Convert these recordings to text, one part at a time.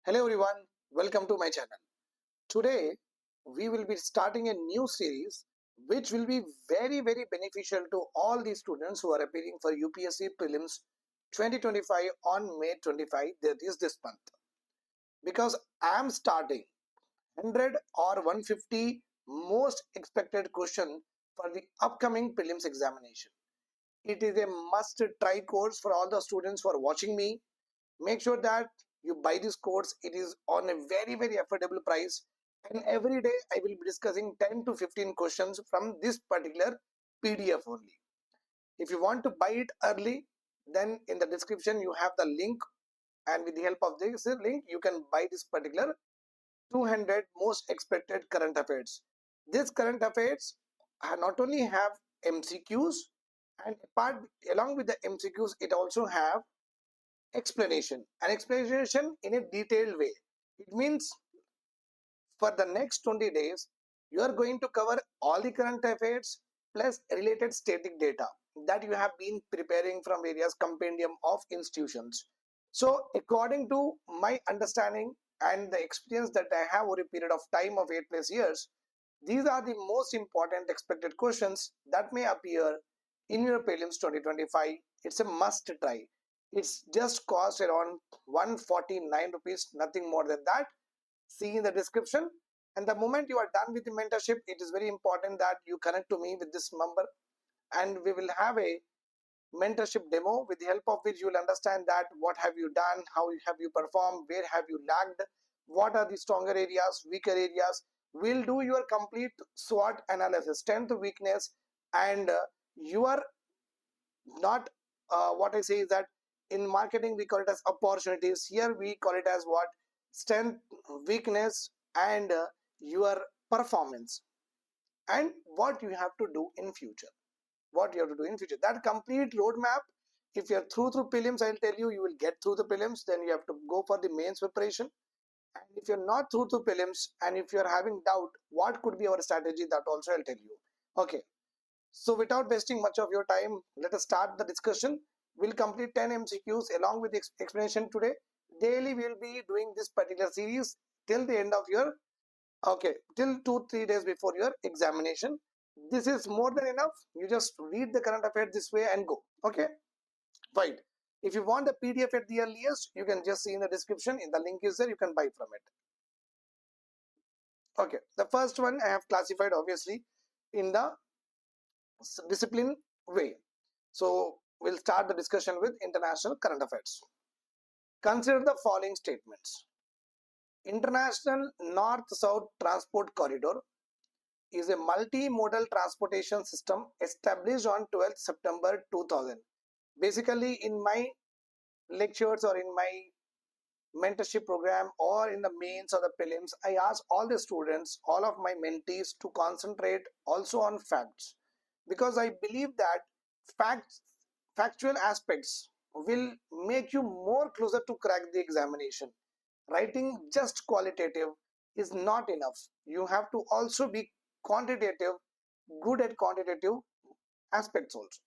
Hello everyone, welcome to my channel. Today we will be starting a new series which will be very beneficial to all the students who are appearing for UPSC Prelims 2025 on May 25, that is this month. Because I am starting 100 or 150 most expected question for the upcoming prelims examination. It is a must try course for all the students who are watching me. Make sure that you buy this course. It is on a very affordable price, and every day I will be discussing 10 to 15 questions from this particular PDF only. If you want to buy it early, then in the description you have the link, and with the help of this link you can buy this particular 200 most expected current affairs. This current affairs not only have MCQs, and apart along with the MCQs it also have an explanation in a detailed way. It means for the next 20 days you are going to cover all the current affairs plus related static data that you have been preparing from various compendium of institutions. So according to my understanding and the experience that I have over a period of time of 8+ years, these are the most important expected questions that may appear in your prelims 2025. It's a must try. It's just cost around 149 rupees, nothing more than that. See in the description. And the moment you are done with the mentorship, it is very important that you connect to me with this number, and we will have a mentorship demo with the help of which you will understand that what have you done, how have you performed, where have you lagged, what are the stronger areas, weaker areas. We'll do your complete SWOT analysis, strength, weakness, and you are not what I say is that in marketing we call it as opportunities. Here we call it as what? Strength, weakness, and your performance, and what you have to do in future. That complete roadmap. If you're through prelims, I'll tell you, you will get through the prelims. Then you have to go for the mains preparation. And if you're not through prelims, and if you're having doubt what could be our strategy, that also I'll tell you. Okay, so without wasting much of your time, let us start the discussion. We'll complete 10 MCQs along with the explanation today. Daily we will be doing this particular series till the end of your, okay, till 2-3 days before your examination. This is more than enough. You just read the current affairs this way and go. Okay, fine. If you want the PDF at the earliest, you can just see in the description. In the link is there, you can buy from it. Okay, the first one I have classified obviously in the discipline way. So we'll start the discussion with international current affairs. Consider the following statements. International North-South Transport Corridor is a multimodal transportation system established on 12th September 2000. Basically, in my lectures or in my mentorship program or in the mains or the prelims, I ask all the students, all of my mentees, to concentrate also on facts, because I believe that factual aspects will make you more closer to crack the examination. Writing just qualitative is not enough. You have to also be quantitative, good at quantitative aspects also.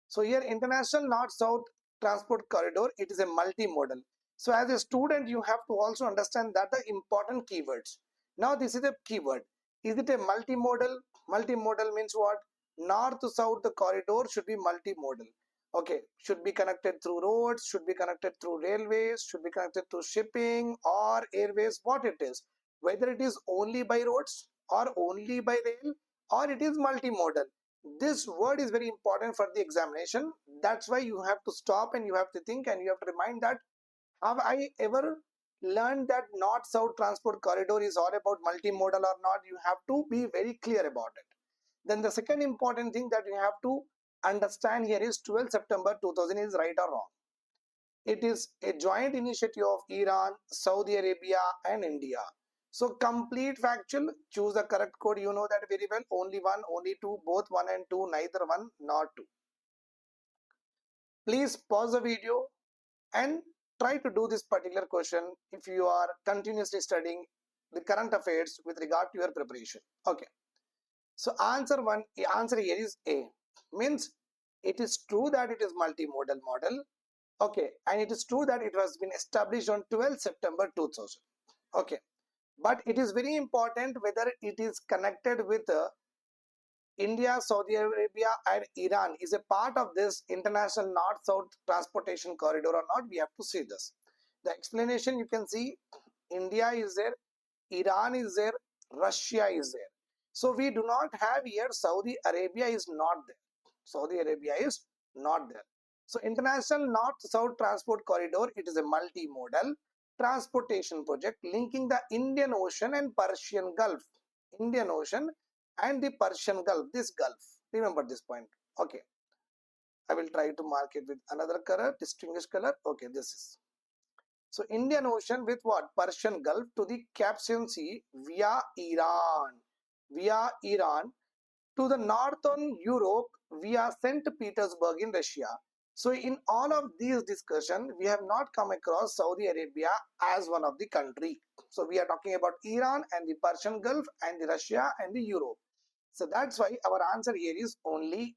So here, international north-south transport corridor, it is a multimodal. So as a student, you have to also understand that the important keywords. Now this is a keyword. Is it a multimodal? Multimodal means what? North to south, the corridor should be multimodal. Okay, should be connected through roads, should be connected through railways, should be connected through shipping or airways, what it is. Whether it is only by roads or only by rail, or it is multimodal. This word is very important for the examination. That's why you have to stop and you have to think and you have to remind that, have I ever learned that north-south transport corridor is all about multimodal or not? You have to be very clear about it. Then the second important thing that you have to understand here is 12 September 2000 is right or wrong. It is a joint initiative of Iran, Saudi Arabia and India. So complete factual, choose the correct code. You know that very well. Only one, only two, both one and two, neither one nor two. Please pause the video and try to do this particular question if you are continuously studying the current affairs with regard to your preparation. Okay. So answer here is A. Means it is true that it is multimodal model. Okay, and it is true that it has been established on 12th September 2000. Okay, but it is very important whether it is connected with India, Saudi Arabia, and Iran is a part of this international north-south transportation corridor or not. We have to see this. The explanation you can see: India is there, Iran is there, Russia is there. So we do not have here Saudi Arabia is not there. Saudi Arabia is not there. So international north-south transport corridor, it is a multimodal transportation project linking the Indian Ocean and Persian Gulf. Indian Ocean and the Persian Gulf, this Gulf. Remember this point. Okay. I will try to mark it with another color, distinguished color. Okay, this is. So Indian Ocean with what? Persian Gulf to the Caspian Sea via Iran. Via Iran to the northern Europe via St. Petersburg in Russia. So in all of these discussions, we have not come across Saudi Arabia as one of the country. So we are talking about Iran and the Persian Gulf and the Russia and the Europe. So that's why our answer here is only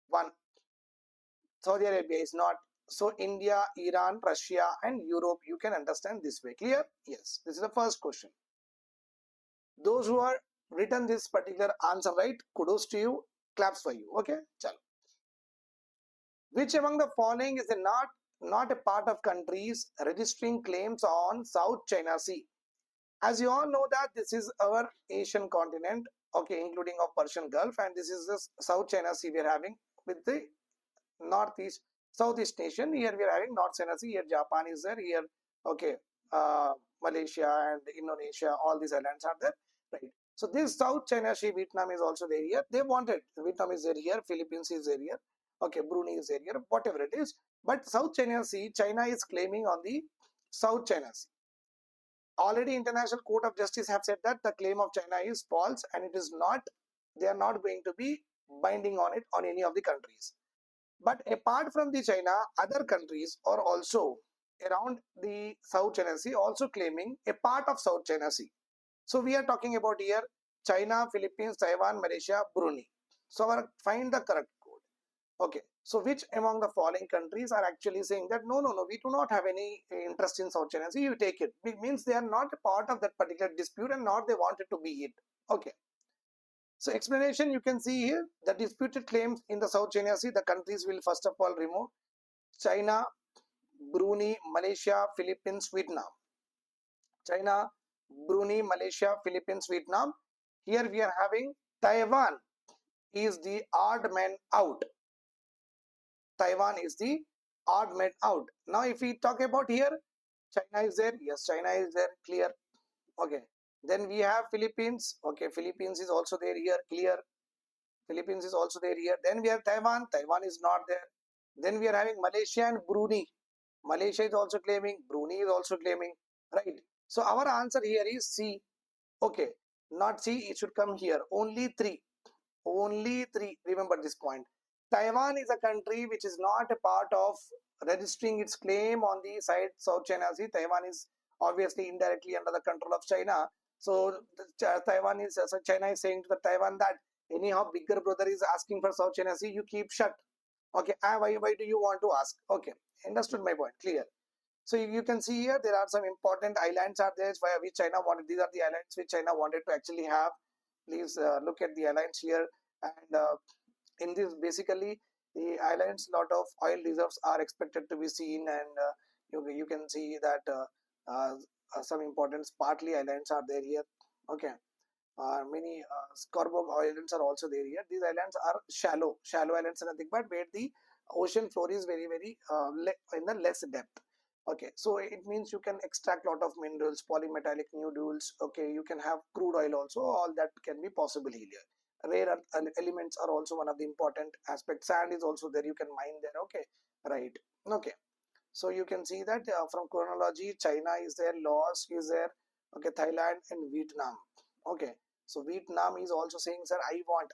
one. Saudi Arabia is not. So India, Iran, Russia and Europe, you can understand this way. Clear? Yes. This is the first question. Those who are written this particular answer right, kudos to you, claps for you. Okay, chalo. Which among the following is not a part of countries registering claims on South China Sea? As you all know that this is our Asian continent, okay, including of Persian Gulf, and this is the South China Sea we are having with the Northeast, Southeast Asian. Here we are having North China Sea. Here Japan is there. Here, okay, Malaysia and Indonesia, all these islands are there, right? So this South China Sea, Vietnam is also there here. They wanted, Vietnam is there here, Philippines is there here, okay, Brunei is there here, whatever it is. But South China Sea, China is claiming on the South China Sea. Already International Court of Justice have said that the claim of China is false and it is not, they are not going to be binding on it on any of the countries. But apart from the China, other countries are also around the South China Sea also claiming a part of South China Sea. So we are talking about here China, Philippines, Taiwan, Malaysia, Brunei. So find the correct code. Okay. So which among the following countries are actually saying that no, we do not have any interest in South China Sea, you take it. It means they are not a part of that particular dispute and not they wanted to be it. Okay. So explanation you can see here, the disputed claims in the South China Sea, the countries will first of all remove China, Brunei, Malaysia, Philippines, Vietnam. China, Brunei, Malaysia, Philippines, Vietnam. Here we are having Taiwan is the odd man out. Taiwan is the odd man out. Now if we talk about here, China is there. Yes, China is there. Clear. Okay. Then we have Philippines. Okay, Philippines is also there here. Clear. Philippines is also there here. Then we have Taiwan. Taiwan is not there. Then we are having Malaysia and Brunei. Malaysia is also claiming. Brunei is also claiming. Right. So our answer here is C. Okay. Not C. It should come here. Only three. Only three. Remember this point. Taiwan is a country which is not a part of registering its claim on the side South China Sea. Taiwan is obviously indirectly under the control of China. So Taiwan is, so China is saying to the Taiwan that anyhow bigger brother is asking for South China Sea, you keep shut. Okay, why do you want to ask? Okay, understood my point, clear. So you can see here there are some important islands are there which China wanted. These are the islands which China wanted to actually have. Please look at the islands here, and in this basically the islands lot of oil reserves are expected to be seen, and you can see that uh, some important Spratly islands are there here. Okay, many Scarborough Islands are also there here. These islands are shallow islands and nothing but where the ocean floor is very in the less depth. Okay, so it means you can extract lot of minerals, polymetallic nodules. Okay, you can have crude oil also. All that can be possible here. Rare earth elements are also one of the important aspects. Sand is also there. You can mine there. Okay, right. Okay. So you can see that from chronology, China is there, Laos is there, okay, Thailand and Vietnam. Okay, so Vietnam is also saying, sir, I want.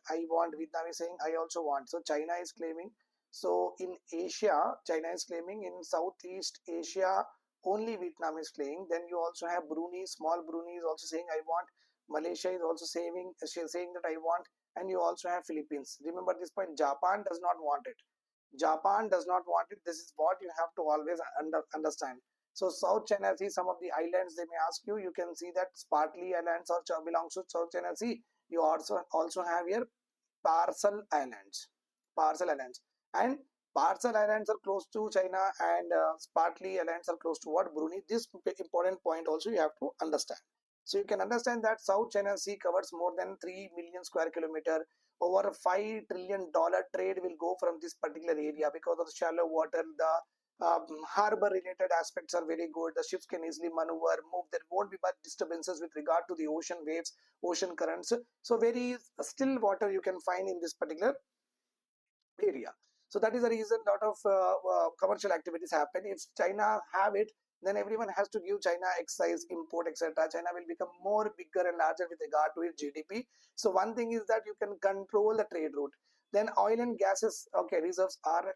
Vietnam is saying, I also want. So China is claiming. So in Asia, China is claiming. In Southeast Asia, only Vietnam is claiming. Then you also have Brunei, small Brunei is also saying, I want. Malaysia is also saying that I want. And you also have Philippines. Remember this point, Japan does not want it. Japan does not want it. This is what you have to always understand. So South China Sea, some of the islands they may ask you. You can see that Spratly Islands or belongs to South China Sea. You also have here Parcel Islands. Parcel Islands. And Parcel Islands are close to China, and Spratly Islands are close to what? Brunei. This important point also you have to understand. So you can understand that South China Sea covers more than 3 million square kilometer. Over $5 trillion trade will go from this particular area because of the shallow water. The harbor related aspects are very good. The ships can easily maneuver, move. There won't be much disturbances with regard to the ocean waves, ocean currents. So very still water you can find in this particular area. So that is the reason lot of commercial activities happen. If China have it, then everyone has to give China excise, import, etc. China will become more bigger and larger with regard to its GDP. So one thing is that you can control the trade route. Then oil and gases, okay, reserves are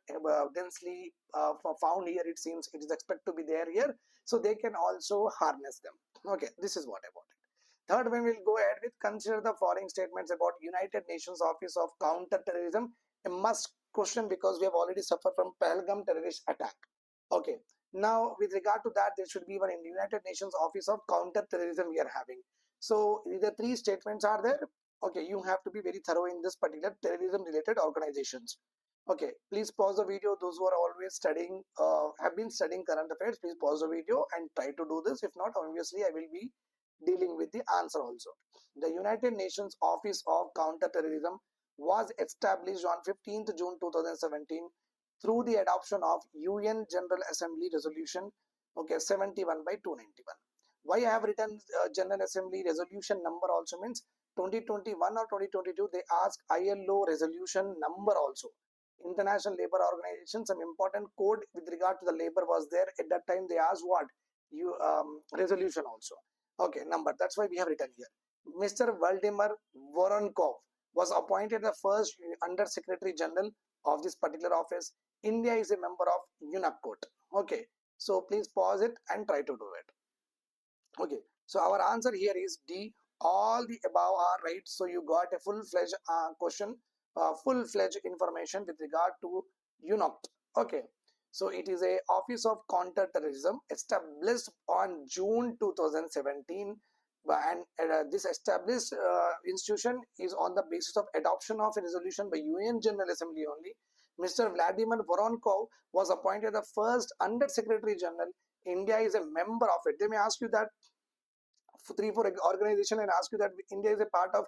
densely found here. It seems it is expected to be there here, so they can also harness them. Okay, this is what about it. Third one, we'll go ahead with consider the following statements about United Nations Office of Counter-Terrorism. A must question because we have already suffered from Pahalgam terrorist attack. Okay. Now, with regard to that, there should be one in the United Nations Office of Counter-Terrorism we are having. So, the three statements are there. Okay, you have to be very thorough in this particular terrorism-related organizations. Okay, please pause the video. Those who are always studying, have been studying current affairs, please pause the video and try to do this. If not, obviously, I will be dealing with the answer also. The United Nations Office of Counterterrorism was established on 15th June 2017 through the adoption of UN General Assembly Resolution 71 by 291. Why I have written General Assembly Resolution number also means 2021 or 2022 they ask ILO resolution number also. International Labour Organization, some important code with regard to the labor was there at that time. They asked what you resolution also. Okay, number. That's why we have written here. Mr. Vladimir Voronkov was appointed the first Under Secretary General of this particular office. India is a member of UNACOT. Okay, so please pause it and try to do it. Okay, so our answer here is D. All the above are right. So you got a full-fledged question, full-fledged information with regard to UNOCT. Okay, so it is a Office of Counter-Terrorism established on June 2017, and this established institution is on the basis of adoption of a resolution by UN General Assembly only. Mr. Vladimir Voronkov was appointed the first Under Secretary General. India is a member of it. They may ask you that 3 4 organization and ask you that India is a part of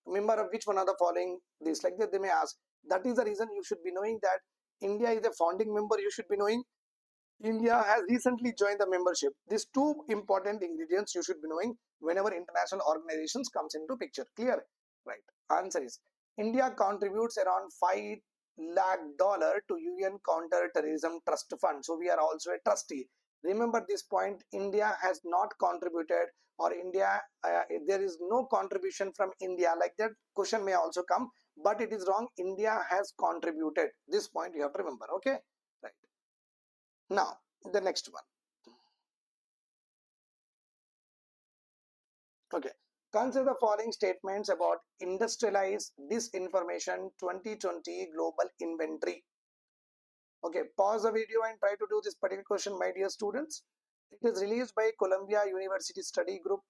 member of which one of the following this like that they may ask. That is the reason you should be knowing that India is a founding member. You should be knowing India has recently joined the membership. These two important ingredients you should be knowing whenever international organizations comes into picture. Clear? Right. Answer is India contributes around $5 lakh to UN Counter-Terrorism Trust Fund. So we are also a trustee. Remember this point. India has not contributed, or India there is no contribution from India. Like that question may also come, but it is wrong. India has contributed. This point you have to remember. Okay. Right. Now, the next one. Okay. Consider the following statements about industrialized disinformation 2020 global inventory. Okay, pause the video and try to do this particular question, my dear students. It is released by Columbia University Study Group.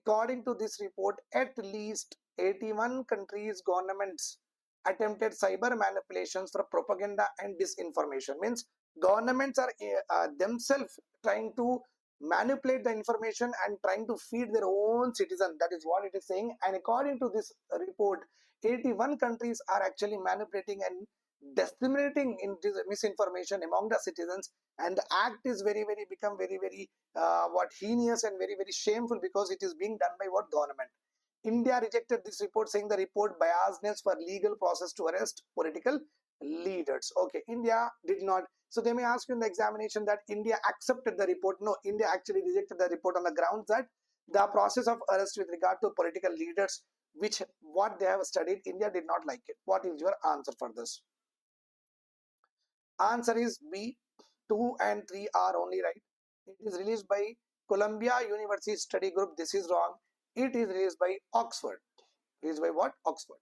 According to this report, at least 81 countries' governments attempted cyber manipulations for propaganda and disinformation. Means governments are themselves trying to manipulate the information and trying to feed their own citizen. That is what it is saying. And according to this report, 81 countries are actually manipulating and disseminating misinformation among the citizens, and the act is very become very what heinous and very shameful because it is being done by what government. India rejected this report, saying the report biasness for legal process to arrest political leaders. Okay, India did not. So they may ask you in the examination that India accepted the report. No, India actually rejected the report on the grounds that the process of arrest with regard to political leaders, which what they have studied, India did not like it. What is your answer for this? Answer is B. 2 and 3 are only right. It is released by Columbia University Study Group. This is wrong. It is released by Oxford. Released by what? Oxford.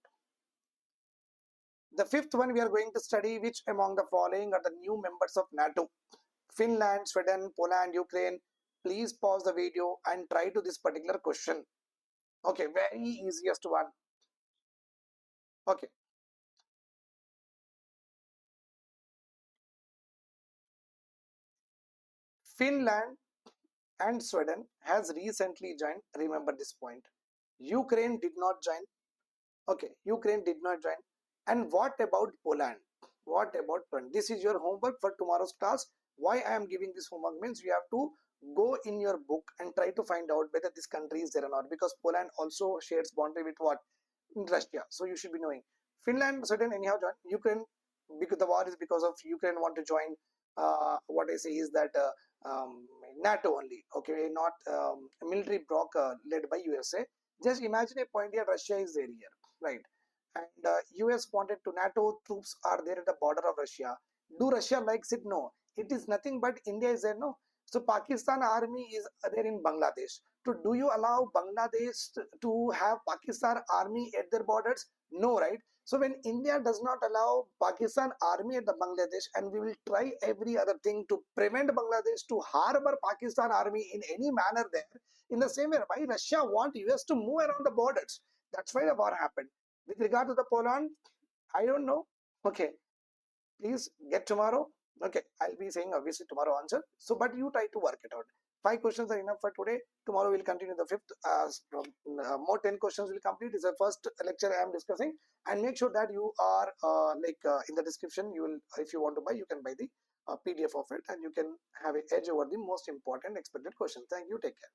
The fifth one, we are going to study which among the following are the new members of NATO. Finland, Sweden, Poland, Ukraine. Please pause the video and try to this particular question. Okay, very easiest one. Okay, Finland and Sweden has recently joined. Remember this point. Ukraine did not join. Okay, Ukraine did not join. And what about Poland? What about Poland? This is your homework for tomorrow's class. Why I am giving this homework means you have to go in your book and try to find out whether this country is there or not, because Poland also shares boundary with what? Russia. So you should be knowing. Finland, Sweden, anyhow join. Ukraine, because the war is because of Ukraine want to join. What I say is that NATO only. Okay, not a military bloc led by USA. Just imagine a point here. Russia is there here, right? And US wanted to NATO troops are there at the border of Russia. Do Russia likes it? No. It is nothing but India is there. No. So Pakistan army is there in Bangladesh. So do you allow Bangladesh to have Pakistan army at their borders? No, right? So when India does not allow Pakistan army at the Bangladesh, and we will try every other thing to prevent Bangladesh to harbor Pakistan army in any manner there. In the same way, why Russia want US to move around the borders? That's why the war happened. With regard to the Poland, I don't know. Okay, please get tomorrow. Okay, I'll be saying obviously tomorrow answer. So, but you try to work it out. 5 questions are enough for today. Tomorrow we'll continue the fifth. More 10 questions will complete. This is the first lecture I am discussing, and make sure that you are in the description. You will, if you want to buy, you can buy the PDF of it, and you can have an edge over the most important expected question. Thank you. Take care.